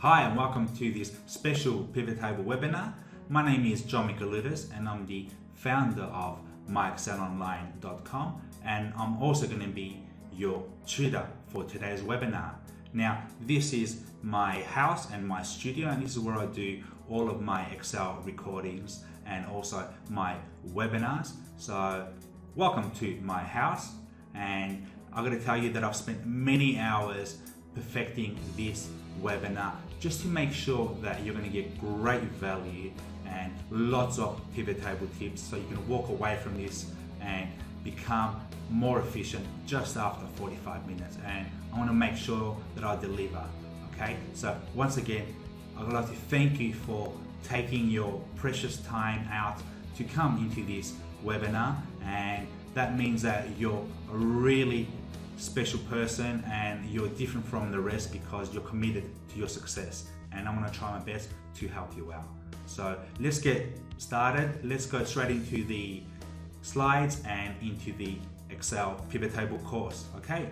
Hi and welcome to this special pivot table webinar. My name is John Michaelides and I'm the founder of myexcelonline.com, and I'm also going to be your tutor for today's webinar. Now, this is my house and my studio, and this is where I do all of my Excel recordings and also my webinars. So welcome to my house, and I'm going to tell you that I've spent many hours perfecting this webinar just to make sure that you're going to get great value and lots of pivot table tips, so you can walk away from this and become more efficient just after 45 minutes. And I want to make sure that I deliver. Okay, so once again, I'd like to thank you for taking your precious time out to come into this webinar, and that means that you're a really special person and you're different from the rest because you're committed to your success, and I'm going to try my best to help you out. So let's get started. Let's go straight into the slides and into the Excel pivot table course. Okay.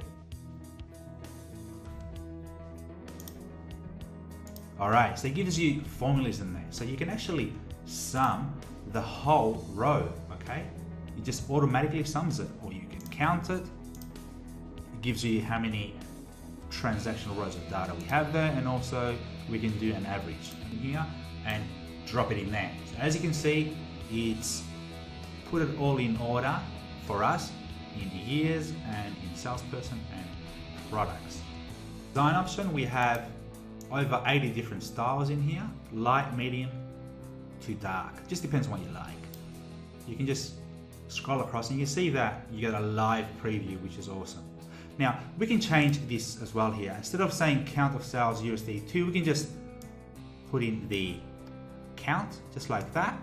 All right, so it gives you formulas in there, so you can actually sum the whole row. Okay, it just automatically sums it, or you can count it. It gives you how many transactional rows of data we have there, and also we can do an average in here and drop it in there. So as you can see, it's put it all in order for us in years and in salesperson and products. Design option, we have over 80 different styles in here, light, medium to dark. Just depends on what you like. You can just scroll across and you can see that you get a live preview, which is awesome. Now, we can change this as well here. Instead of saying count of sales USD2, we can just put in the count, just like that.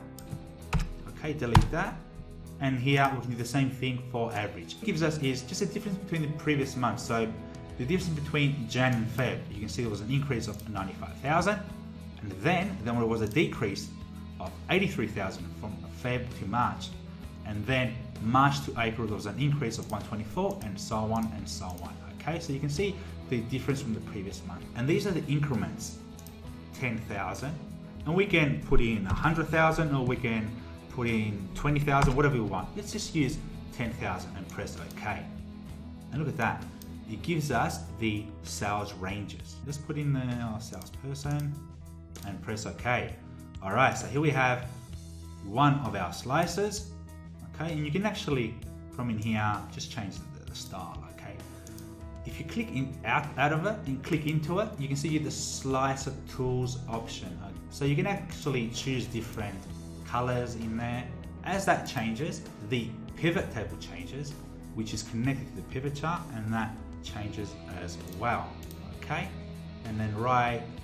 Okay, delete that. And here we can do the same thing for average. What it gives us is just a difference between the previous month. So the difference between Jan and Feb, you can see there was an increase of 95,000, and then there was a decrease of 83,000 from Feb to March. And then March to April, there was an increase of 124, and so on and so on. Okay, so you can see the difference from the previous month. And these are the increments, 10,000. And we can put in 100,000, or we can put in 20,000, whatever we want. Let's just use 10,000 and press OK. And look at that. It gives us the sales ranges. Let's put in our salesperson and press OK. All right, so here we have one of our slices. Okay, and you can actually, from in here, just change the style. Okay, if you click out of it and click into it, you can see the slicer tools option. So you can actually choose different colors in there. As that changes, the pivot table changes, which is connected to the pivot chart, and that changes as well. Okay, and then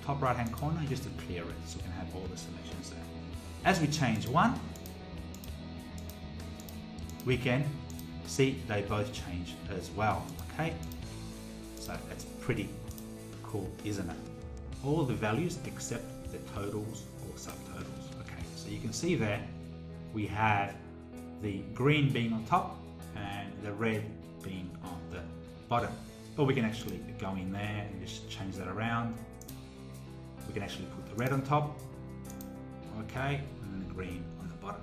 top right hand corner, just to clear it, so we can have all the selections there. As we change one, we can see they both change as well. Okay, so that's pretty cool, isn't it? All the values except the totals or subtotals. Okay, so you can see there we have the green being on top and the red being on the bottom. But we can actually go in there and just change that around. We can actually put the red on top, okay, and then the green on the bottom.